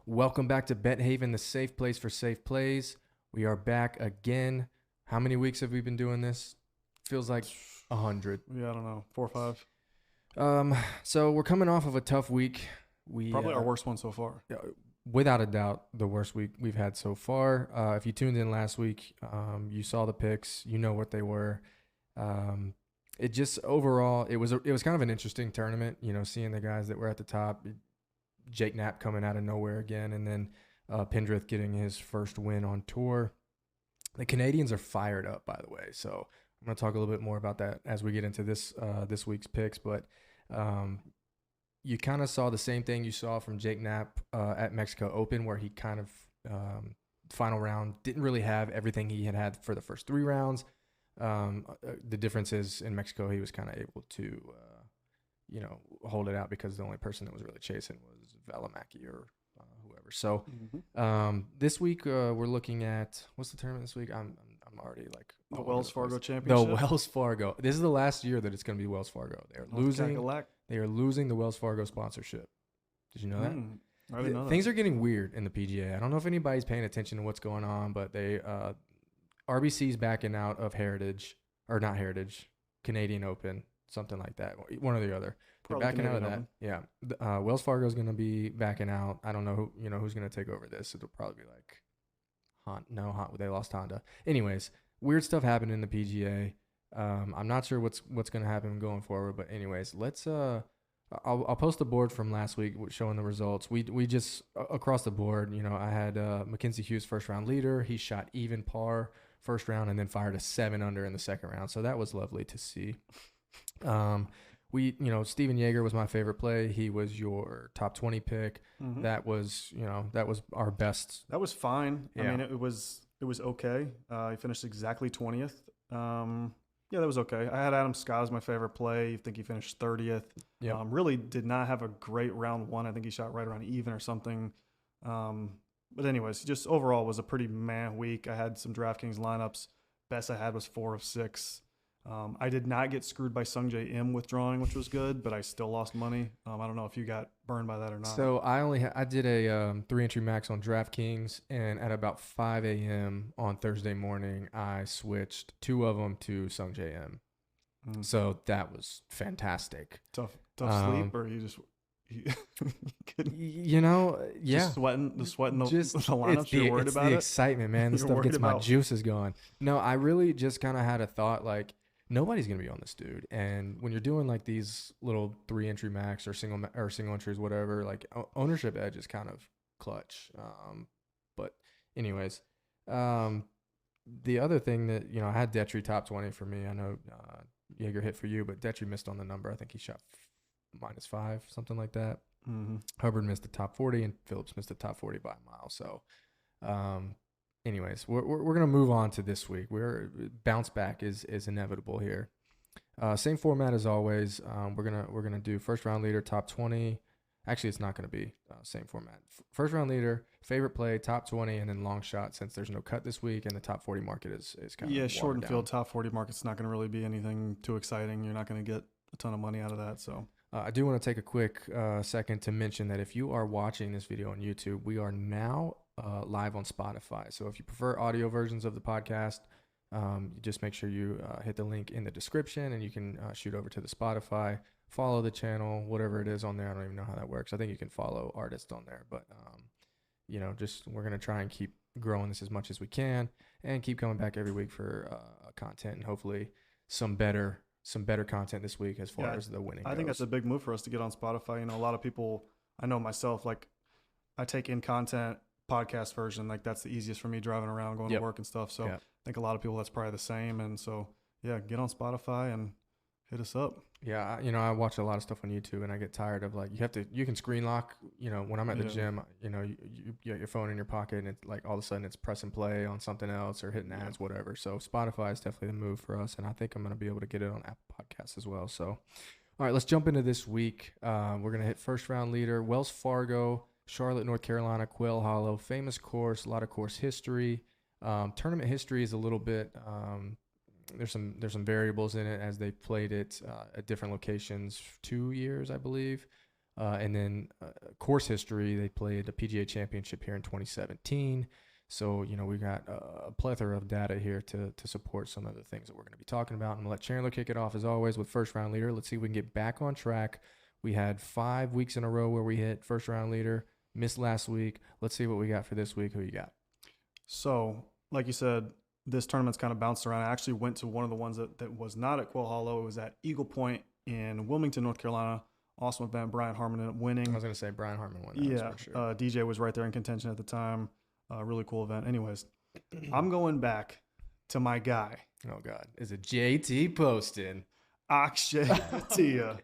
Welcome back to Bet Haven, the safe place for safe plays. We are back again. How many weeks have we been doing this? Feels like 100. Yeah, I don't know, 4 or 5. So we're coming off of a tough week. Probably our worst one so far. Without a doubt, the worst week we've had so far. If you tuned in last week, you saw the picks. You know what they were. It just overall, it was kind of an interesting tournament. You know, seeing the guys that were at the top. Jake Knapp coming out of nowhere again, and then Pendrith getting his first win on tour. The Canadians are fired up, by the way. So I'm going to talk a little bit more about that as we get into this week's picks. But you kind of saw the same thing you saw from Jake Knapp at Mexico Open, where he kind of final round didn't really have everything he had for the first 3 rounds. The difference is in Mexico, he was kind of able to hold it out because the only person that was really chasing was Valimaki or whoever. So this week we're looking at, what's the tournament this week? I'm already like the Wells Fargo Championship. The Wells Fargo. This is the last year that it's going to be Wells Fargo. They are losing the Wells Fargo sponsorship. Did you know that? I didn't know that. Things are getting weird in the PGA. I don't know if anybody's paying attention to what's going on, but they RBC's backing out of Canadian Open. Something like that, one or the other. They're backing out of that. Yeah, Wells Fargo is going to be backing out. I don't know who's going to take over this. It'll probably be like they lost Honda. Anyways, weird stuff happened in the PGA. I'm not sure what's going to happen going forward, but anyways, let's. I'll post the board from last week showing the results. We just across the board. I had Mackenzie Hughes first round leader. He shot even par first round and then fired a 7 under in the second round. So that was lovely to see. Steven Yeager was my favorite play. He was your top 20 pick. Mm-hmm. That was our best. That was fine. Yeah. I mean, it was okay. He finished exactly 20th. Yeah, that was okay. I had Adam Scott as my favorite play. I think he finished 30th. Yep. Really did not have a great round 1. I think he shot right around even or something. But anyways, just overall was a pretty meh week. I had some DraftKings lineups. Best I had was 4 of 6. I did not get screwed by Sungjae Im withdrawing, which was good, but I still lost money. I don't know if you got burned by that or not. So I did a 3-entry max on DraftKings, and at about 5 a.m. on Thursday morning, I switched 2 of them to Sungjae Im. So that was fantastic. Tough sleep, or you just yeah, just sweating the lineups. You're worried about it. The excitement, man. This stuff gets my juices going. No, I really just kind of had a thought like, nobody's going to be on this dude. And when you're doing like these little 3-entry max or single entries, whatever, like ownership edge is kind of clutch. But anyways, the other thing that, I had Detry top 20 for me. I know Yeager hit for you, but Detry missed on the number. I think he shot -5, something like that. Mm-hmm. Hubbard missed the top 40 and Phillips missed the top 40 by a mile. So, anyways, we're going to move on to this week. Bounce back is inevitable here. Same format as always. We're gonna do first round leader, top 20. Actually, it's not going to be same format. First round leader, favorite play, top 20, and then long shot. Since there's no cut this week and the top 40 market is kind of short and field top 40 market's not going to really be anything too exciting. You're not going to get a ton of money out of that. So. I do want to take a quick second to mention that if you are watching this video on YouTube, we are now live on Spotify. So if you prefer audio versions of the podcast, just make sure you hit the link in the description and you can shoot over to the Spotify, follow the channel, whatever it is on there. I don't even know how that works. I think you can follow artists on there, but we're going to try and keep growing this as much as we can and keep coming back every week for content and hopefully some better content this week as far as the winning goes. I think that's a big move for us to get on Spotify. A lot of people, I know myself, like I take in content podcast version, like that's the easiest for me driving around, going to work and stuff. So I think a lot of people, that's probably the same. And so, get on Spotify and hit us up. Yeah. I watch a lot of stuff on YouTube and I get tired of like, you can screen lock, when I'm at the gym, you get your phone in your pocket and it's like all of a sudden it's press and play on something else or hitting ads, whatever. So Spotify is definitely the move for us. And I think I'm going to be able to get it on Apple Podcasts as well. So, all right, let's jump into this week. We're going to hit first round leader, Wells Fargo, Charlotte, North Carolina, Quail Hollow, famous course, a lot of course history. Tournament history is a little bit, there's some variables in it as they played it at different locations, 2 years, I believe. And then course history, they played the PGA Championship here in 2017. So, we got a plethora of data here to support some of the things that we're going to be talking about. I'm going to let Chandler kick it off as always with first round leader. Let's see if we can get back on track. We had 5 weeks in a row where we hit first round leader, missed last week. Let's see what we got for this week. Who you got? So, like you said, this tournament's kind of bounced around. I actually went to one of the ones that was not at Quail Hollow. It was at Eagle Point in Wilmington, North Carolina. Awesome event. Brian Harmon ended up winning. I was going to say Brian Harmon won that. For sure. DJ was right there in contention at the time. Really cool event. Anyways, I'm going back to my guy. Oh, God. Is it JT Poston? Akshay Bhatia.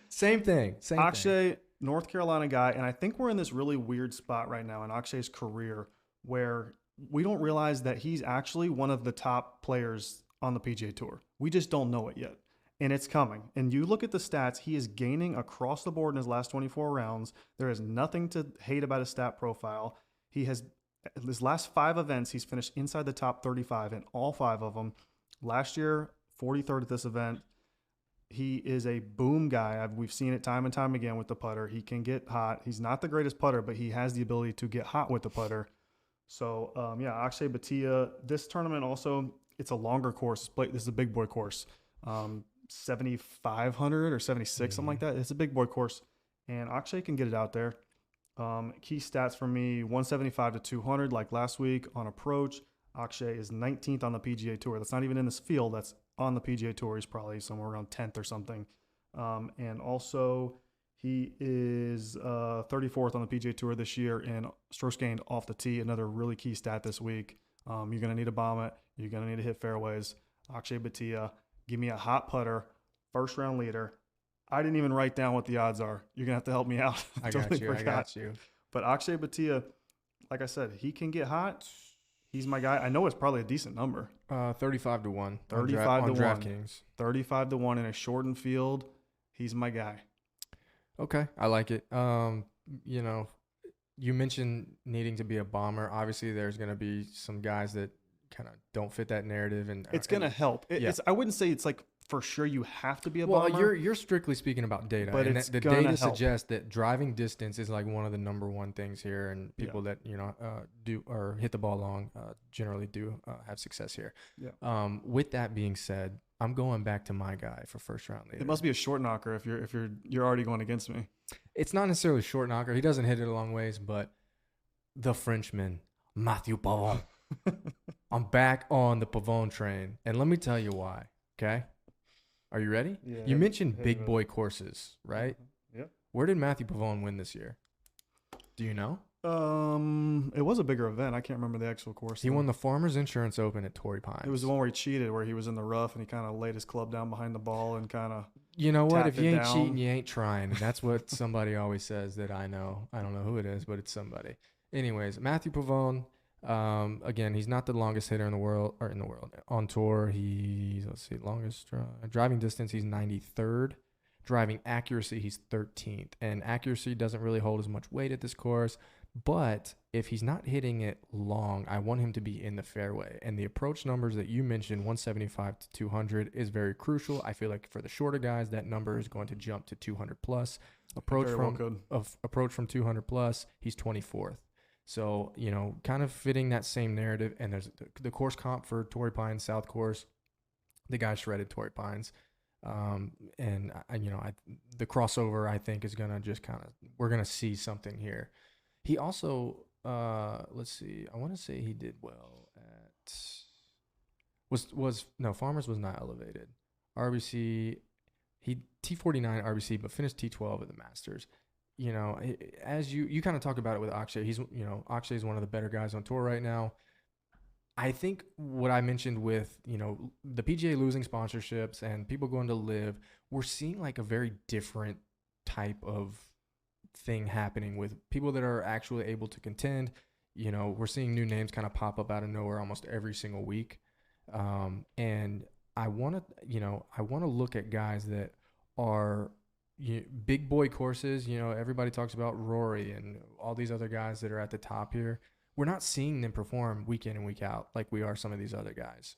Same thing. Akshay, North Carolina guy. And I think we're in this really weird spot right now in Akshay's career where we don't realize that he's actually one of the top players on the PGA Tour. We just don't know it yet. And it's coming. And you look at the stats, he is gaining across the board in his last 24 rounds. There is nothing to hate about his stat profile. He has, his last 5 events, he's finished inside the top 35 in all 5 of them. Last year, 43rd at this event. He is a boom guy. We've seen it time and time again with the putter. He can get hot. He's not the greatest putter, but he has the ability to get hot with the putter. So, Akshay Bhatia. This tournament also, it's a longer course. This is a big boy course. 7,500 or 76, something like that. It's a big boy course, and Akshay can get it out there. Key stats for me, 175 to 200 like last week on approach. Akshay is 19th on the PGA Tour. That's not even in this field. That's on the PGA Tour. He's probably somewhere around 10th or something. And also he is 34th on the PGA Tour this year in strokes gained off the tee. Another really key stat this week. You're going to need to bomb it. You're going to need to hit fairways. Akshay Bhatia, give me a hot putter, first round leader. I didn't even write down what the odds are. You're going to have to help me out. I got you. But Akshay Bhatia, like I said, he can get hot. He's my guy. I know it's probably a decent number. 35 to 1. 35 to 1. DraftKings. 35 to 1 in a shortened field. He's my guy. Okay. I like it. You mentioned needing to be a bomber. Obviously, there's going to be some guys that kind of don't fit that narrative. And it's going to help. I wouldn't say it's like for sure you have to be a bomber. Well, you're strictly speaking about data, but and the data help. suggests that driving distance is like one of the number one things here, and people that do or hit the ball long generally do have success here. Yeah. With that being said, I'm going back to my guy for first round leader. It must be a short knocker if you're already going against me. It's not necessarily a short knocker. He doesn't hit it a long ways, but the Frenchman, Mathieu Pavon. I'm back on the Pavon train, and let me tell you why. Okay. Are you ready? Yeah, you mentioned big boy courses, right? Yep. Where did Mathieu Pavon win this year? Do you know? It was a bigger event. I can't remember the actual course. He won the Farmers Insurance Open at Torrey Pines. It was the one where he cheated, where he was in the rough and he kind of laid his club down behind the ball and kind of. You know what? If you ain't cheating, you ain't trying. That's what somebody always says that I know. I don't know who it is, but it's somebody. Anyways, Mathieu Pavon. Again, he's not the longest hitter in the world on tour. He's longest driving distance. He's 93rd. Driving accuracy, he's 13th. And accuracy doesn't really hold as much weight at this course. But if he's not hitting it long, I want him to be in the fairway. And the approach numbers that you mentioned, 175 to 200, is very crucial. I feel like for the shorter guys, that number is going to jump to 200 plus. Approach from 200 plus, he's 24th. So, kind of fitting that same narrative. And there's the course comp for Torrey Pines, South Course. The guy shredded Torrey Pines. The crossover, I think, is going to just we're going to see something here. He also, let's see, I want to say he did well at, Farmers was not elevated. RBC, he T49 RBC, but finished T12 at the Masters. As you kind of talk about it with Akshay, Akshay is one of the better guys on tour right now. I think what I mentioned with, the PGA losing sponsorships and people going to live, we're seeing like a very different type of thing happening with people that are actually able to contend. We're seeing new names kind of pop up out of nowhere almost every single week. And I want to look at guys that are big boy courses. Everybody talks about Rory and all these other guys that are at the top here. We're not seeing them perform week in and week out like we are some of these other guys.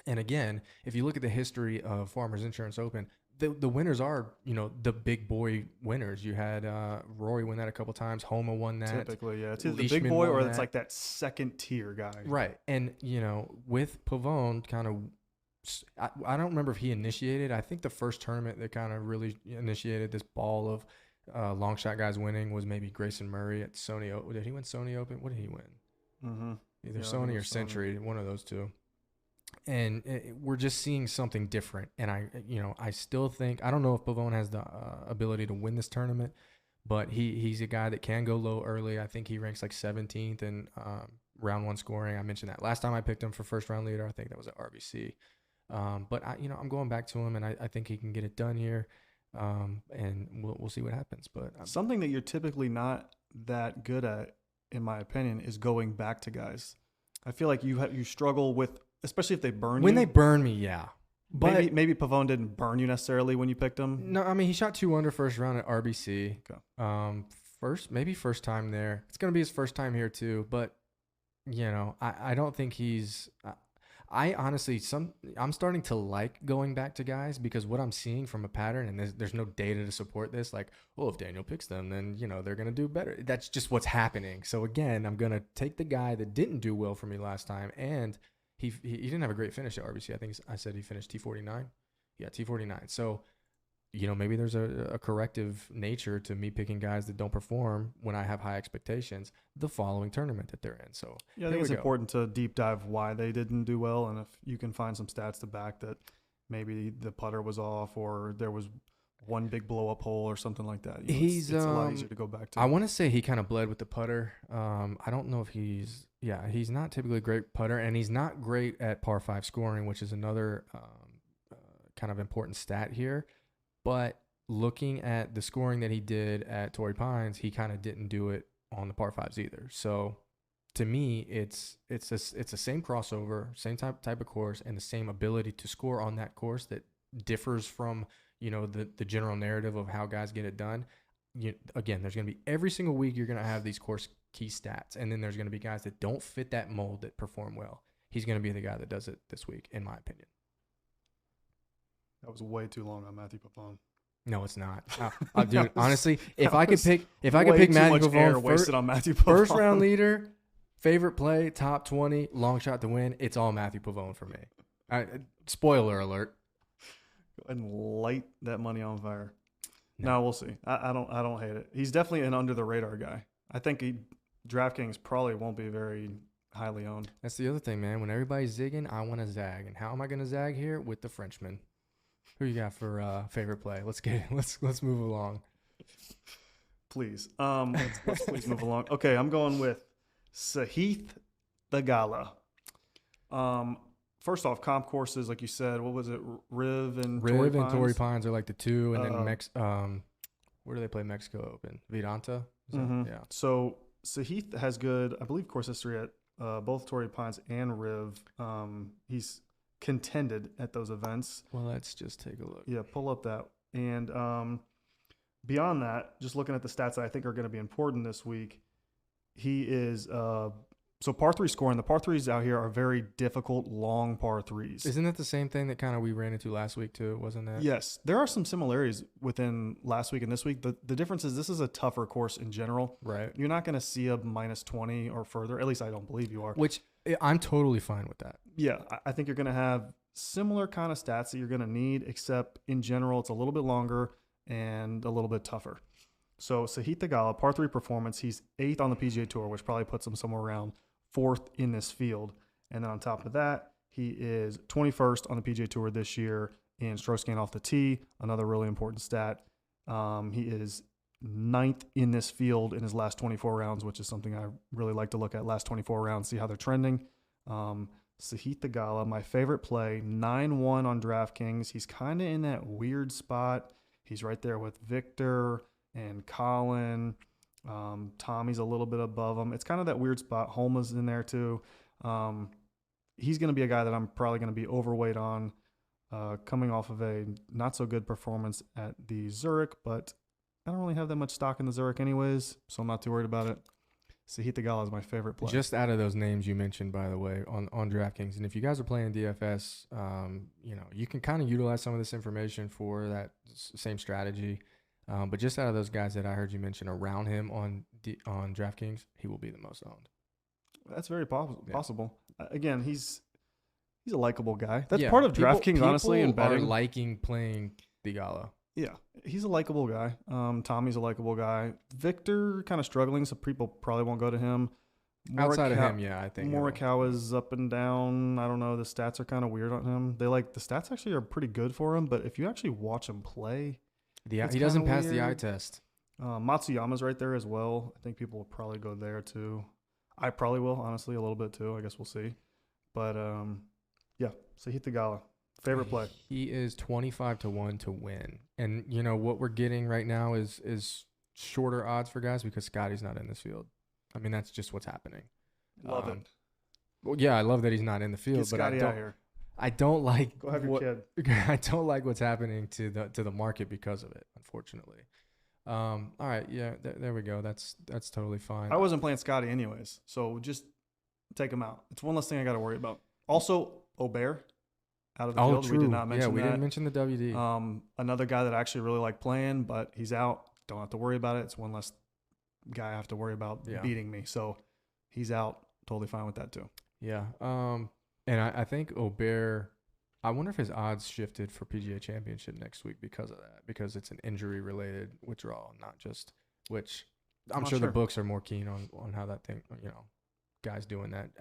And again, if you look at the history of Farmers Insurance Open, the winners are, the big boy winners. You had Rory win that a couple times. Homa won that. Typically, yeah. It's either the big Leishman boy won or it's that. like that second tier guy. Right. And, with Pavone kind of, I don't remember if he initiated. I think the first tournament that kind of really initiated this ball of long shot guys winning was maybe Grayson Murray at Sony. Did he win Sony Open? What did he win? Mm-hmm. Either Sony or Century, one of those two. And we're just seeing something different. And I still think, I don't know if Pavone has the ability to win this tournament, but he's a guy that can go low early. I think he ranks like 17th in round one scoring. I mentioned that last time I picked him for first round leader. I think that was at RBC. But I'm going back to him, and I think he can get it done here. And we'll see what happens. But something that you're typically not that good at, in my opinion, is going back to guys. I feel like you struggle with, especially if they burn you. When they burn me, yeah. But maybe Pavone didn't burn you necessarily when you picked him. No, I mean, he shot 2 under first round at RBC. Okay. First time there. It's gonna be his first time here too. But I don't think he's. I honestly, I'm starting to like going back to guys because what I'm seeing from a pattern, and there's no data to support this, like, well, if Daniel picks them, then, they're going to do better. That's just what's happening. So again, I'm going to take the guy that didn't do well for me last time, and he didn't have a great finish at RBC. I think I said he finished T49. Yeah, T49. So, maybe there's a corrective nature to me picking guys that don't perform when I have high expectations the following tournament that they're in. So yeah, I think it's important to deep dive why they didn't do well, and if you can find some stats to back that maybe the putter was off or there was one big blow up hole or something like that. It's a lot easier to go back to. I want to say he kind of bled with the putter. I don't know if he's not typically a great putter, and he's not great at par 5 scoring, which is another kind of important stat here. But looking at the scoring that he did at Torrey Pines, he kind of didn't do it on the par 5s either. So to me, it's the same crossover, same type of course, and the same ability to score on that course that differs from the general narrative of how guys get it done. Again, there's going to be every single week you're going to have these course key stats, and then there's going to be guys that don't fit that mold that perform well. He's going to be the guy that does it this week, in my opinion. That was way too long on Matthew Pavone. No, it's not. Dude, honestly, if I could pick Matthew Pavone first round leader, favorite play, top 20, long shot to win, it's all Matthew Pavone for me. Spoiler alert. Go ahead and light that money on fire. No, we'll see. I don't hate it. He's definitely an under the radar guy. I think DraftKings probably won't be very highly owned. That's the other thing, man. When everybody's zigging, I want to zag. And how am I going to zag here? With the Frenchman. Who you got for favorite play? Let's move along. Please. Let's please move along. Okay, I'm going with Sahith Theegala. First off, comp courses, like you said, what was it? Riv and Torrey Pines are like the two, and then where do they play Mexico Open? Vedanta? Yeah. So Sahith has good, I believe, course history at both Torrey Pines and Riv. He's contended at those events. Well, let's just take a look. Yeah, pull up that. And beyond that, just looking at the stats that I think are going to be important this week, he is so par 3 scoring. The par 3s out here are very difficult, long par 3s. Isn't that the same thing that kind of we ran into last week too? Wasn't that? Yes, there are some similarities within last week and this week. The difference is this is a tougher course in general. Right. You're not going to see a minus 20 or further. At least I don't believe you are. Which I'm totally fine with that. Yeah, I think you're going to have similar kind of stats that you're going to need, except in general, it's a little bit longer and a little bit tougher. So Sahith Theegala, par 3 performance, he's 8th on the PGA Tour, which probably puts him somewhere around 4th in this field. And then on top of that, he is 21st on the PGA Tour this year in strokes gained off the tee, another really important stat. He is 9th in this field in his last 24 rounds, which is something I really like to look at, last 24 rounds, see how they're trending. Sahith Theegala, my favorite play, 9-1 on DraftKings. He's kind of in that weird spot. He's right there with Victor and Colin. Tommy's a little bit above him. It's kind of that weird spot. Homa's in there too. He's going to be a guy that I'm probably going to be overweight on, coming off of a not so good performance at the Zurich, but I don't really have that much stock in the Zurich anyways, so I'm not too worried about it. Sahith Theegala is my favorite play. Just out of those names you mentioned, by the way, on DraftKings, and if you guys are playing DFS, you can kind of utilize some of this information for that same strategy. But just out of those guys that I heard you mention around him on DraftKings, he will be the most owned. That's very possible. Again, he's a likable guy. That's Yeah, part of people- DraftKings, honestly, and people are betting. liking playing Theegala. Yeah, he's a likable guy. Tommy's a likable guy. Victor kind of struggling, so people probably won't go to him. Outside of him, yeah, I think. Morikawa's up and down. I don't know. The stats are kind of weird on him. The stats actually are pretty good for him, but if you actually watch him play, he it's doesn't kinda pass the eye weird. test. Matsuyama's right there as well. I think people will probably go there too. I probably will, honestly, a little bit too. I guess we'll see. But yeah, Sahith Theegala, favorite play. He is 25-1 to win, and you know what we're getting right now is shorter odds for guys because Scotty's not in this field. I mean, that's just what's happening. Love it. Well, yeah, I love that he's not in the field, Get but Scotty out here. I don't like Go have your kid. I don't like what's happening to the market because of it, unfortunately. All right, yeah, there we go. That's totally fine. I wasn't playing Scotty anyways, so just take him out. It's one less thing I got to worry about. Also, Aubert out of the field. True. We did not mention we that. didn't mention the WD. Another guy that I actually really like playing, but he's out. Don't have to worry about it. It's one less guy I have to worry about beating me. So he's out. Totally fine with that too. Yeah. And I think Aubert, I wonder if his odds shifted for PGA Championship next week because of that, because it's an injury-related withdrawal, not just, which I'm sure the books are more keen on how that thing, guys doing that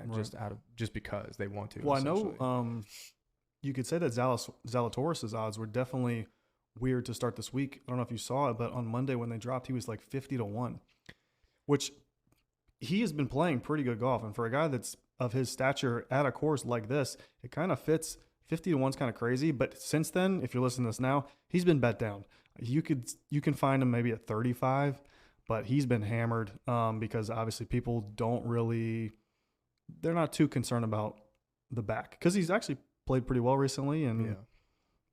just because they want to. Well, I know you could say that Zalatoris' odds were definitely weird to start this week. I don't know if you saw it, but on Monday when they dropped, he was like 50-1, which he has been playing pretty good golf. And for a guy that's of his stature at a course like this, it kind of fits. 50-1's kind of crazy. But since then, if you're listening to this now, he's been bet down. You can find him maybe at 35, but he's been hammered because obviously people they're not too concerned about the back because he's actually played pretty well recently, and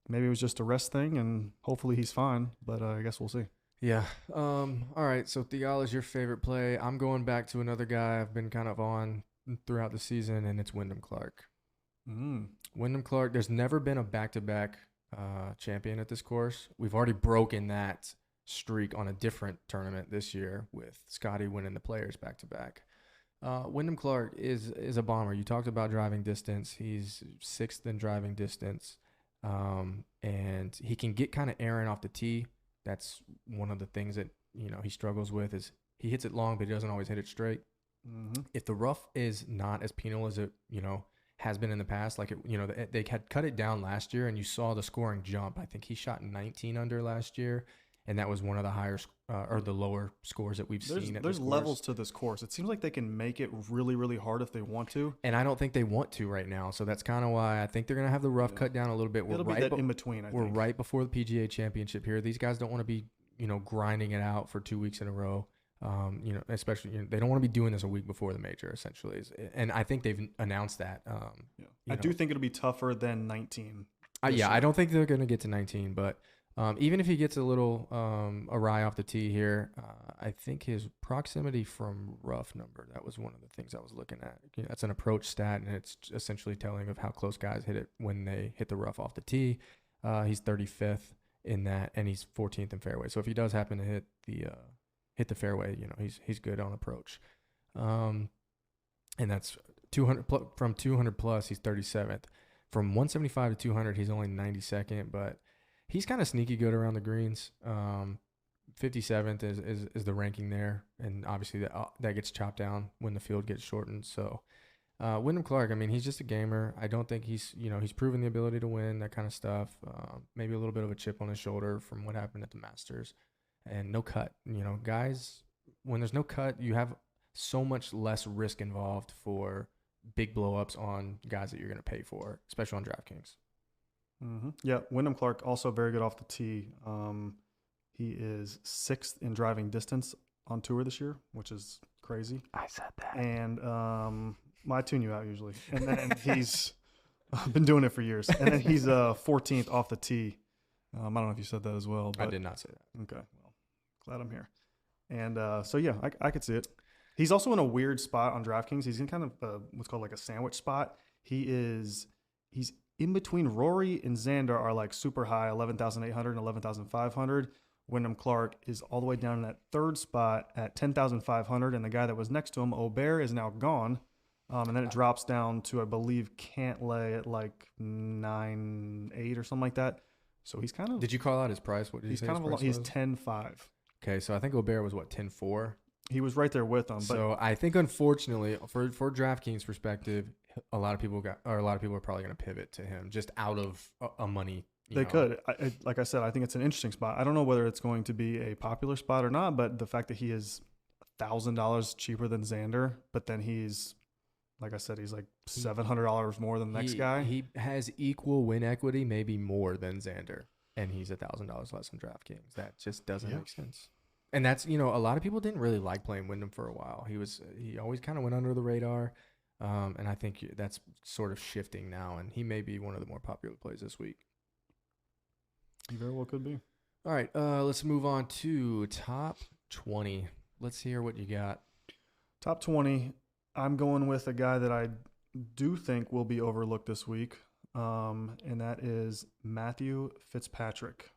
maybe it was just a rest thing, and hopefully he's fine. But I guess we'll see. Yeah. All right. So Theegala is your favorite play. I'm going back to another guy I've been kind of on throughout the season, and it's Wyndham Clark. Wyndham Clark. There's never been a back-to-back champion at this course. We've already broken that streak on a different tournament this year with Scotty winning the Players back-to-back. Wyndham Clark is a bomber. You talked about driving distance. He's 6th in driving distance, and he can get kind of errant off the tee. That's one of the things that he struggles with is he hits it long, but he doesn't always hit it straight. Mm-hmm. If the rough is not as penal as it has been in the past, like they had cut it down last year, and you saw the scoring jump. I think he shot 19 under last year, and that was one of the higher or the lower scores that we've seen. There's levels to this course. It seems like they can make it really, really hard if they want to. And I don't think they want to right now. So that's kind of why I think they're going to have the rough cut down a little bit. It'll be that in between, I think. We're right before the PGA Championship here. These guys don't want to be, grinding it out for 2 weeks in a row. Especially, they don't want to be doing this a week before the major, essentially. And I think they've announced that. I do think it'll be tougher than 19. I don't think they're going to get to 19, but even if he gets a little awry off the tee here, I think his proximity from rough number, that was one of the things I was looking at. That's an approach stat, and it's essentially telling of how close guys hit it when they hit the rough off the tee. He's 35th in that, and he's 14th in fairway. So if he does happen to hit the fairway, he's good on approach. And that's 200 from 200 plus, he's 37th. From 175 to 200, he's only 92nd, but he's kind of sneaky good around the greens. 57th is the ranking there, and obviously that gets chopped down when the field gets shortened. So Wyndham Clark, I mean, he's just a gamer. I don't think he's proven the ability to win, that kind of stuff. Maybe a little bit of a chip on his shoulder from what happened at the Masters, and no cut. Guys, when there's no cut, you have so much less risk involved for big blow-ups on guys that you're going to pay for, especially on DraftKings. Mm-hmm. Yeah, Wyndham Clark also very good off the tee. He is 6th in driving distance on tour this year, which is crazy. I said that. And I tune you out usually. And then he's been doing it for years. And then he's 14th off the tee. I don't know if you said that as well. But, I did not say that. Okay, well, glad I'm here. And so yeah, I could see it. He's also in a weird spot on DraftKings. He's in kind of what's called like a sandwich spot. He's in between Rory and Xander are like super high, 11,800 and 11,500. Wyndham Clark is all the way down in that third spot at 10,500, and the guy that was next to him, Aubert, is now gone. And then it drops down to, I believe, Cantlay at like 9.8 or something like that. So he's kind of. Did you call out his price? What did you say? He's 10.5. Okay, so I think Aubert was what, 10.4? He was right there with him. But so I think, unfortunately, for DraftKings perspective, a lot of people are probably going to pivot to him just out of a money. They could. Like I said, I think it's an interesting spot. I don't know whether it's going to be a popular spot or not, but the fact that he is $1,000 cheaper than Xander, but then he's, like I said, he's like $700 more than the next guy. He has equal win equity, maybe more than Xander, and he's $1,000 less than DraftKings. That just doesn't make sense. And that's, a lot of people didn't really like playing Wyndham for a while. He always kind of went under the radar, and I think that's sort of shifting now, and he may be one of the more popular plays this week. He very well could be. All right, let's move on to top 20. Let's hear what you got. Top 20, I'm going with a guy that I do think will be overlooked this week, and that is Matthew Fitzpatrick.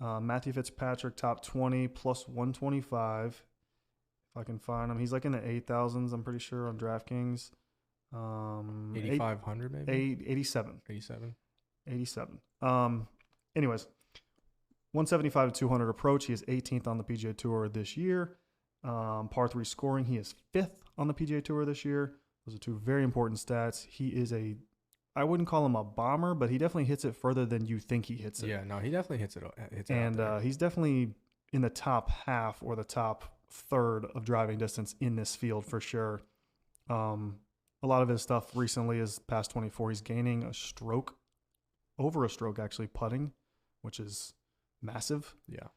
Matthew Fitzpatrick, top 20, plus 125. If I can find him. He's like in the 8,000s, I'm pretty sure, on DraftKings. 8,500 maybe? 87. 87. Anyways, 175 to 200 approach. He is 18th on the PGA Tour this year. Par 3 scoring, he is 5th on the PGA Tour this year. Those are two very important stats. He is I wouldn't call him a bomber, but he definitely hits it further than you think he hits it. Yeah, no, he definitely hits it. And he's definitely in the top half or the top third of driving distance in this field for sure. A lot of his stuff recently is past 24. He's gaining over a stroke actually, putting, which is massive. Yeah.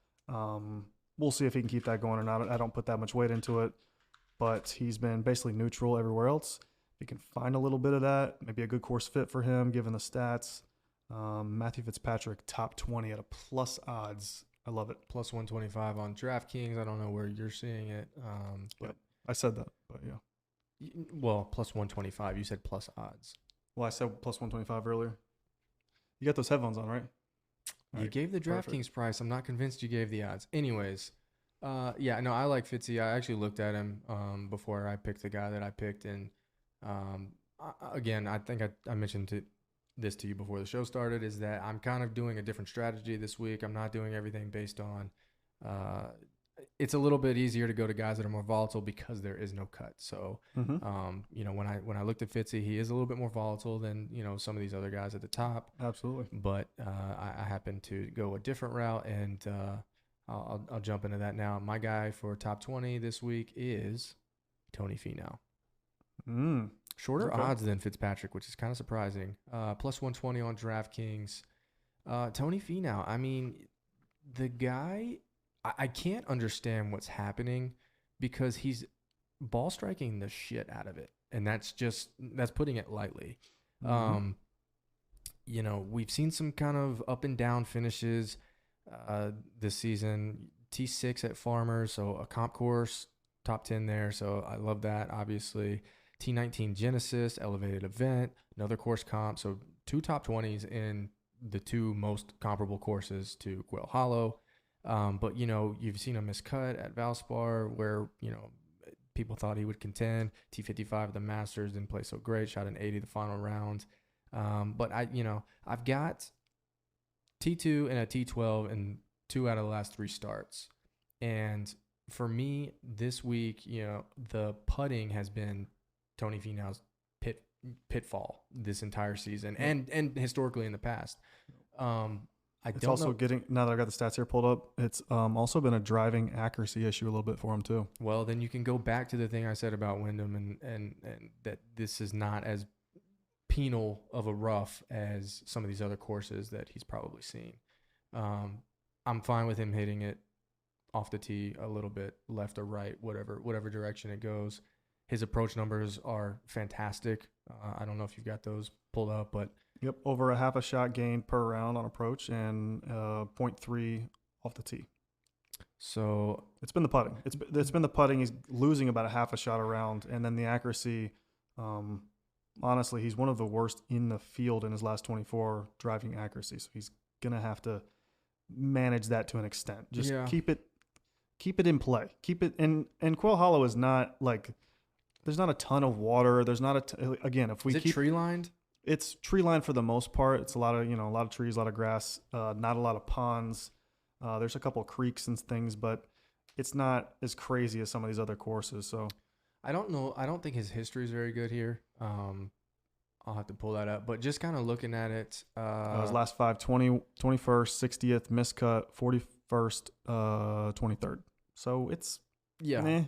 We'll see if he can keep that going or not. I don't put that much weight into it, but he's been basically neutral everywhere else. If he can find a little bit of that, maybe a good course fit for him, given the stats. Matthew Fitzpatrick, top 20 at a plus odds. I love it. Plus 125 on DraftKings. I don't know where you're seeing it. But yep. I said that, but yeah. Well, plus 125. You said plus odds. Well, I said plus 125 earlier. You got those headphones on, right? You gave the DraftKings price. I'm not convinced you gave the odds. Anyways, yeah, no, I like Fitzy. I actually looked at him before I picked the guy that I picked. And again, I think I mentioned this to you before the show started, is that I'm kind of doing a different strategy this week. I'm not doing everything based on it's a little bit easier to go to guys that are more volatile because there is no cut. So, when I looked at Fitzy, he is a little bit more volatile than, some of these other guys at the top. Absolutely. But I happen to go a different route, and I'll jump into that now. My guy for top 20 this week is Tony Finau. Shorter odds than Fitzpatrick, which is kind of surprising. Plus 120 on DraftKings. Tony Finau, I mean, the guy, I can't understand what's happening because he's ball striking the shit out of it. And that's putting it lightly. We've seen some kind of up and down finishes this season. T6 at Farmers, so a comp course, top 10 there. So I love that, obviously. T19 Genesis, elevated event, another course comp. So 2 top 20s in the 2 most comparable courses to Quail Hollow. But, you've seen him miscut at Valspar where, people thought he would contend. T55 at the Masters didn't play so great, shot an 80 the final round. But I've got T2 and a T12 in 2 out of the last 3 starts. And for me this week, the putting has been Tony Finau's pitfall this entire season and historically in the past. It's also getting, now that I got the stats here pulled up, it's also been a driving accuracy issue a little bit for him too. Well, then you can go back to the thing I said about Wyndham and that this is not as penal of a rough as some of these other courses that he's probably seen. I'm fine with him hitting it off the tee a little bit, left or right, whatever direction it goes. His approach numbers are fantastic. I don't know if you've got those pulled up, but yep, over a half a shot gain per round on approach and 0.3 off the tee. So It's been the putting. It's been the putting. He's losing about a half a shot around, and then the accuracy. Um, Honestly, he's one of the worst in the field in his last 24 driving accuracy. So he's gonna have to manage that to an extent. Just yeah, keep it in play. Keep it and Quail Hollow is not like there's not a ton of water. There's not again if we is it keep tree lined? it's tree lined for the most part. It's a lot of a lot of trees, a lot of grass, not a lot of ponds. There's a couple of creeks and things, but it's not as crazy as some of these other courses. So I don't know. I don't think his history is very good here. I'll have to pull that up. But just kind of looking at it, his last five, 20, 21st, 60th, miscut, 41st, 23rd. So it's yeah, meh.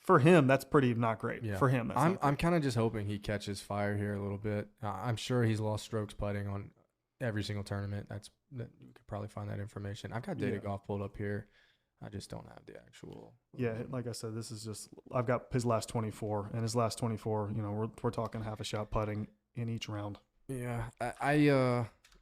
For him, that's pretty not great. yeah. For him, that's not I'm great. kind of just hoping he catches fire here a little bit. I'm sure he's lost strokes putting on every single tournament. That you could probably find that information. I've got data Yeah. golf pulled up here. I just don't have the actual. Yeah, like I said, this is just I've got his last 24, and his last 24. We're talking half a shot putting in each round. Yeah,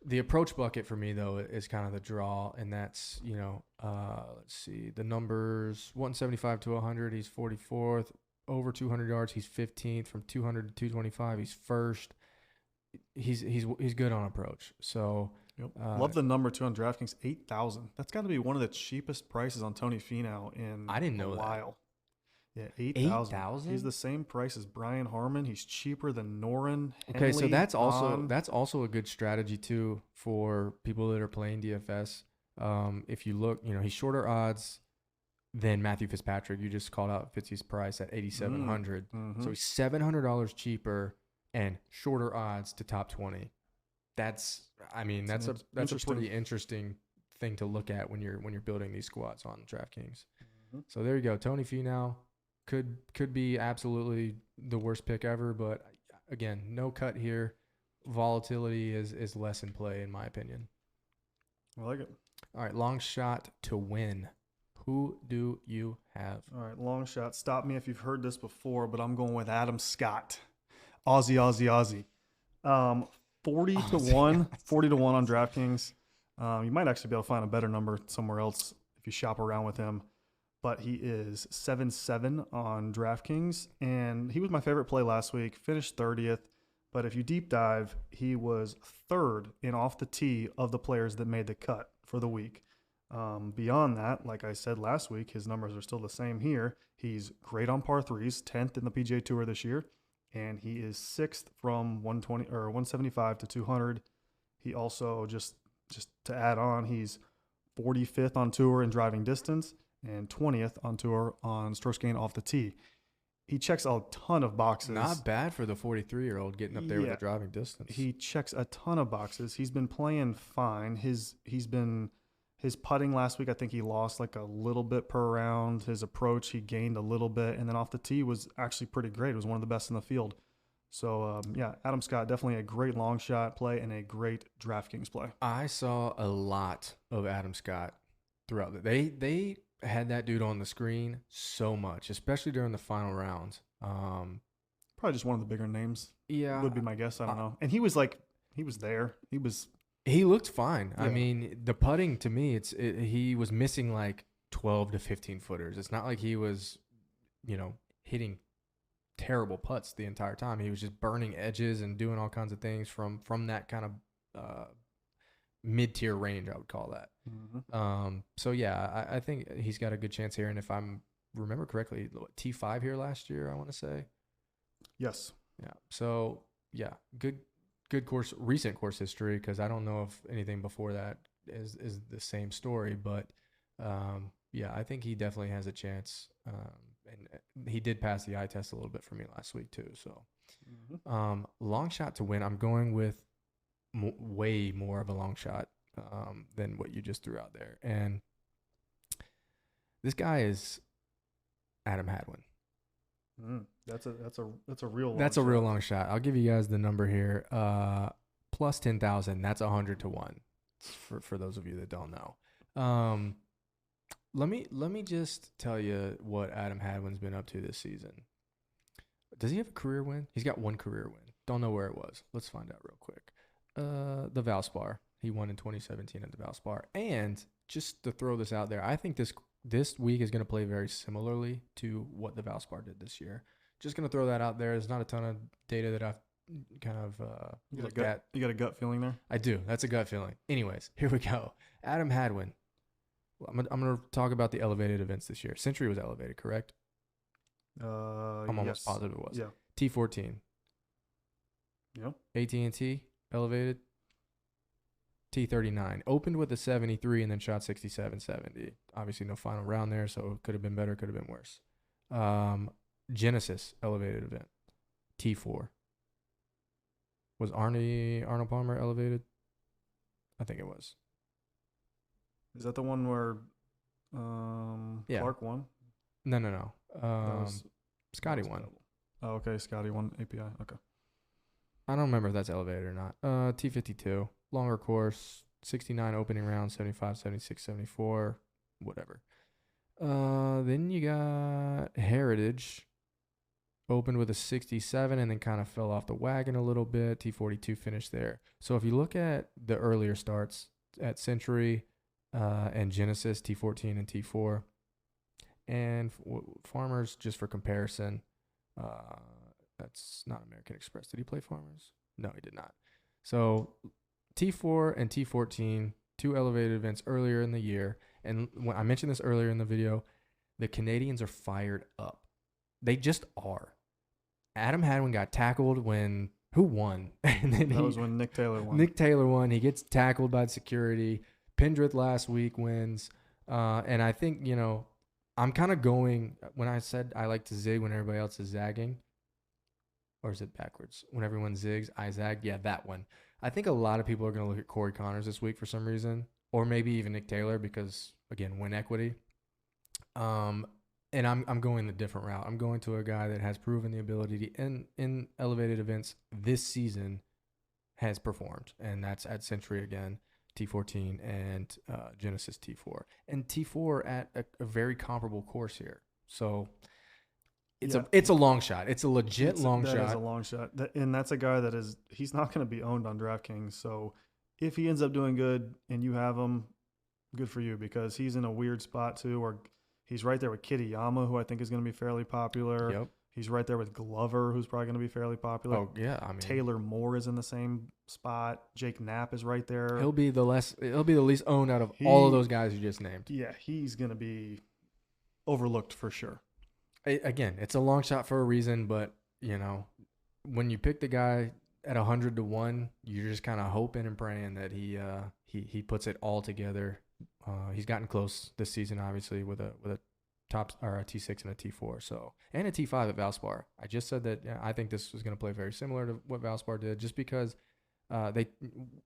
the approach bucket for me though is kind of the draw, and that's let's see the numbers 175 to 100. He's 44th. Over 200 yards, he's 15th. From 200 to 225, he's first. He's good on approach. So Yep. Love the number 2 on DraftKings, 8,000. That's got to be one of the cheapest prices on Tony Finau in I didn't know a that. while. Yeah, 8,000. 8,000? He's the same price as Brian Harmon. He's cheaper than Noren. Okay, so Henley, that's Hahn. also a good strategy too for people that are playing DFS. If you look, he's shorter odds than Matthew Fitzpatrick. You just called out Fitzy's price at 8,700, Mm-hmm. so he's $700 cheaper and shorter odds to top 20. That's a pretty interesting thing to look at when you're building these squads on DraftKings. Mm-hmm. So there you go, Tony Finau could be absolutely the worst pick ever, but again, no cut here. Volatility is less in play in my opinion. I like it. All right, long shot to win. Who do you have? All right, long shot. Stop me if you've heard this before, but I'm going with Adam Scott. Aussie. 40 to 1 on DraftKings. You might actually be able to find a better number somewhere else if you shop around with him. But he is 7-7 on DraftKings, and he was my favorite play last week. Finished 30th, but if you deep dive, he was third in off the tee of the players that made the cut for the week. Beyond that, like I said last week, his numbers are still the same here. He's great on par threes, 10th in the PGA Tour this year, and he is 6th from 120 or 175 to 200. He also just to add on, he's 45th on tour in driving distance and 20th on tour on strokes gained off the tee. He checks a ton of boxes. Not bad for the 43-year-old getting up there with the driving distance. He checks a ton of boxes. He's been playing fine. His putting last week, I think he lost like a little bit per round. His approach, he gained a little bit. And then off the tee was actually pretty great. It was one of the best in the field. So, Adam Scott, definitely a great long shot play and a great DraftKings play. I saw a lot of Adam Scott throughout. They had that dude on the screen so much, especially during the final rounds. Probably just one of the bigger names. Yeah. Would be my guess. I don't know. And he was there. He looked fine. Yeah. I mean, the putting to me, he was missing like 12 to 15 footers. It's not like he was, hitting terrible putts the entire time. He was just burning edges and doing all kinds of things from that kind of mid-tier range, I would call that. Mm-hmm. So yeah, I think he's got a good chance here. And if I'm remember correctly, T5 here last year, I want to say. Yes. Yeah. So yeah, good course, recent course history, because I don't know if anything before that is the same story, but yeah, I think he definitely has a chance. And he did pass the eye test a little bit for me last week too. So long shot to win. I'm going with way more of a long shot than what you just threw out there. And this guy is Adam Hadwin. That's a real long shot. I'll give you guys the number here. Plus 10,000. That's 100 to 1 for those of you that don't know. Let me just tell you what Adam Hadwin's been up to this season. Does he have a career win? He's got one career win. Don't know where it was. Let's find out real quick. The Valspar. He won in 2017 at the Valspar. And just to throw this out there, I think this this week is going to play very similarly to what the Valspar did this year. Just going to throw that out there. There's not a ton of data that I've kind of looked at. You got a gut feeling there? I do. That's a gut feeling. Anyways, here we go. Adam Hadwin. I'm going to talk about the elevated events this year. Century was elevated, correct? I'm almost positive it was. Yeah. T14. Yep. AT&T elevated. T39 opened with a 73 and then shot 67-70. Obviously, no final round there, so it could have been better, could have been worse. Genesis elevated event. T4. Was Arnold Palmer elevated? I think it was. Is that the one where Clark won? No. Scotty won. Oh, okay. Scotty won API. Okay. I don't remember if that's elevated or not. T52. Longer course. 69 opening round. 75, 76, 74. Whatever. Then you got Heritage. Opened with a 67 and then kind of fell off the wagon a little bit. T42 finished there. So if you look at the earlier starts at Century and Genesis, T14 and T4, and Farmers, just for comparison, that's not American Express. Did he play Farmers? No, he did not. So T4 and T14, two elevated events earlier in the year. And when I mentioned this earlier in the video, the Canadians are fired up. They just are. Adam Hadwin got tackled when who won? And then that was when Nick Taylor won. Nick Taylor won. He gets tackled by security. Pendrith last week wins. And I think, I'm kind of going, when I said I like to zig when everybody else is zagging, or is it backwards? When everyone zigs, I zag. Yeah, that one. I think a lot of people are going to look at Corey Connors this week for some reason, or maybe even Nick Taylor because, again, win equity. And I'm going the different route. I'm going to a guy that has proven the ability to, in elevated events this season, has performed, and that's at Century again, T14, and Genesis T4. And T4 at a very comparable course here. So it's a long shot. It's a legit long shot. That is a long shot. And that's a guy he's not going to be owned on DraftKings. So if he ends up doing good and you have him, good for you, because he's in a weird spot too, where he's right there with Kitayama, who I think is going to be fairly popular. Yep. He's right there with Glover, who's probably going to be fairly popular. Oh, yeah. I mean, Taylor Moore is in the same spot. Jake Knapp is right there. He'll be the least owned out of all of those guys you just named. Yeah, he's going to be overlooked for sure. Again, it's a long shot for a reason, but, when you pick the guy at 100-1, you're just kind of hoping and praying that he puts it all together. He's gotten close this season, obviously, with a top or a T6 and a T4, so and a T5 at Valspar. I just said that I think this was going to play very similar to what Valspar did, just because I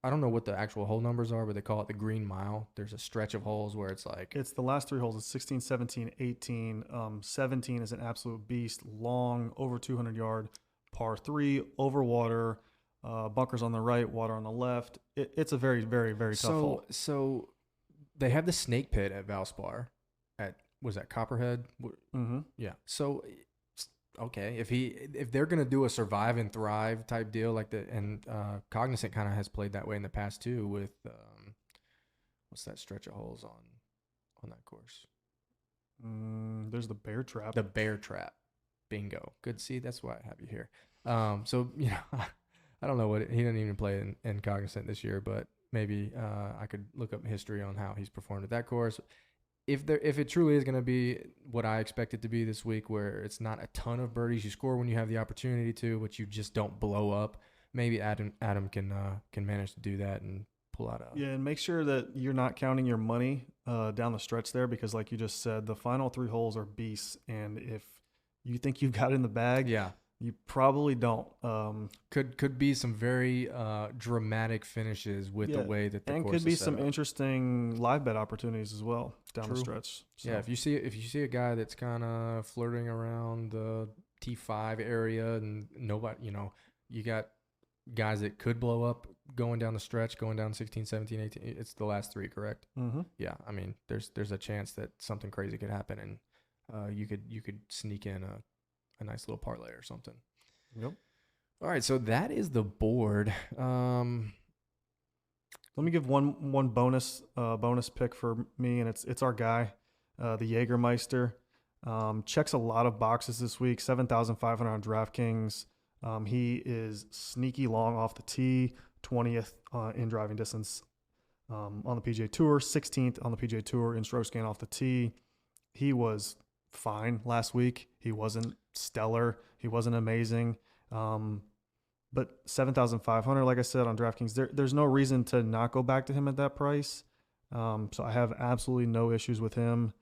don't know what the actual hole numbers are, but they call it the green mile. There's a stretch of holes where it's the last three holes. It's 16, 17, 18. 17 is an absolute beast, long, over 200 yard, par 3, over water, bunkers on the right, water on the left. It's a very, very, very tough hole. So they have the snake pit at Valspar was that Copperhead? Mm-hmm. Yeah. So, okay, if they're gonna do a survive and thrive type deal Cognizant kind of has played that way in the past too with what's that stretch of holes on that course? There's the Bear Trap. The Bear Trap, bingo. Good. See, that's why I have you here. So I don't know he didn't even play in Cognizant this year, but maybe I could look up history on how he's performed at that course. If it truly is going to be what I expect it to be this week, where it's not a ton of birdies, you score when you have the opportunity to, but you just don't blow up. Maybe Adam can manage to do that and pull out and make sure that you're not counting your money down the stretch there, because like you just said, the final 3 holes are beasts, and if you think you've got it in the bag, you probably don't. Could be some very dramatic finishes with the way that the course is set up. And could be some interesting live bet opportunities as well down the stretch. So. Yeah, if you see a guy that's kind of flirting around the T5 area and nobody, you got guys that could blow up going down the stretch, going down 16, 17, 18. It's the last 3, correct? Mm-hmm. Yeah, I mean, there's a chance that something crazy could happen, and you could sneak in a nice little parlay or something. Yep. All right, so that is the board. Let me give one bonus pick for me, and it's our guy, the Jägermeister. Checks a lot of boxes this week. 7,500 on DraftKings. He is sneaky long off the tee, 20th in driving distance on the PGA Tour, 16th on the PGA Tour in stroke gain off the tee. He was fine last week. He wasn't stellar. He wasn't amazing. But 7,500, like I said, on DraftKings, there's no reason to not go back to him at that price. So I have absolutely no issues with him.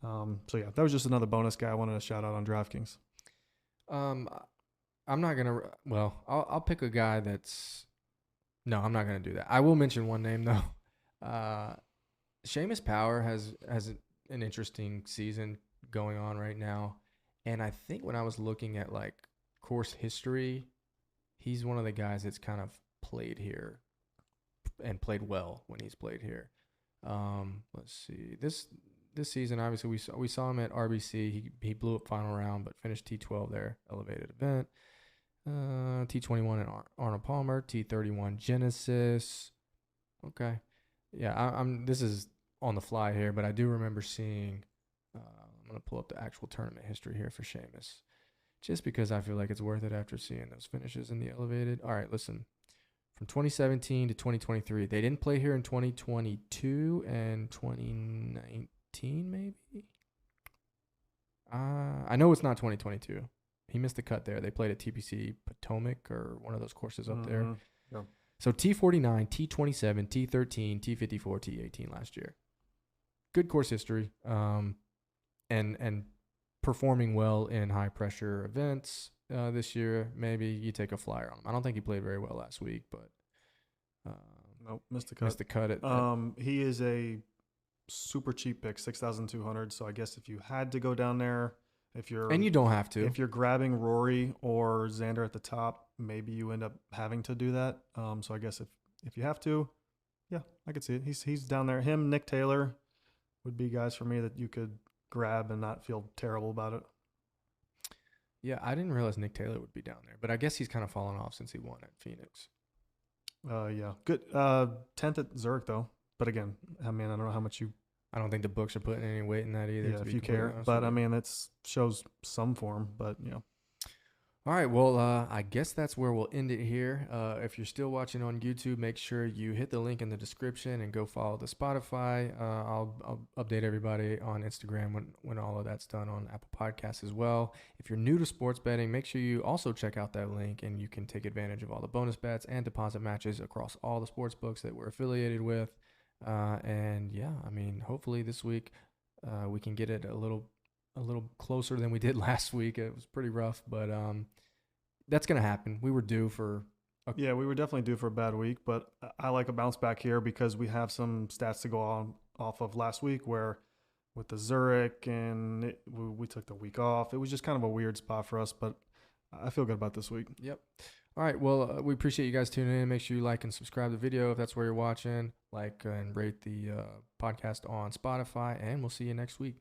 So yeah, that was just another bonus guy I wanted to shout out on DraftKings. I'm not gonna. Well, I'll pick a guy that's. No, I'm not gonna do that. I will mention one name though. Seamus Power has an interesting season going on right now, and I think when I was looking at like course history, he's one of the guys that's kind of played here and played well when he's played here. Let's see. This season, obviously, we saw him at RBC. He blew up final round, but finished T12 there, elevated event. T21 at Arnold Palmer, T31 Genesis. Okay, yeah, I'm. This is on the fly here, but I do remember seeing. I'm gonna pull up the actual tournament history here for Seamus, just because I feel like it's worth it after seeing those finishes in the elevated. All right, listen. From 2017 to 2023, they didn't play here in 2022 and 2019, maybe. I know it's not 2022. He missed the cut there. They played at TPC Potomac or one of those courses up there. Yeah. So T49, T27, T13, T54, T18 last year. Good course history. And performing well in high pressure events this year. Maybe you take a flyer on him. I don't think he played very well last week, but nope, missed the cut. He is a super cheap pick, 6,200. So I guess if you had to go down there, and you don't have to. If you're grabbing Rory or Xander at the top, maybe you end up having to do that. So I guess if you have to, yeah, I could see it. He's down there. Him, Nick Taylor would be guys for me that you could grab and not feel terrible about it. Yeah, I didn't realize Nick Taylor would be down there, but I guess he's kind of fallen off since he won at Phoenix. Yeah, good. 10th at Zurich though. But again, I mean, I don't know how much you. I don't think the books are putting any weight in that either. Yeah, if you care. But I mean, it shows some form. But you know. All right, well, I guess that's where we'll end it here. If you're still watching on YouTube, make sure you hit the link in the description and go follow the Spotify. I'll update everybody on Instagram when all of that's done on Apple Podcasts as well. If you're new to sports betting, make sure you also check out that link and you can take advantage of all the bonus bets and deposit matches across all the sports books that we're affiliated with. And yeah, I mean, hopefully this week we can get it a little closer than we did last week. It was pretty rough, but that's going to happen. We were due for we were definitely due for a bad week, but I like a bounce back here because we have some stats to go on off of last week where with the Zurich and we took the week off. It was just kind of a weird spot for us, but I feel good about this week. Yep. All right. Well, we appreciate you guys tuning in. Make sure you like and subscribe to the video if that's where you're watching. Like and rate the podcast on Spotify, and we'll see you next week.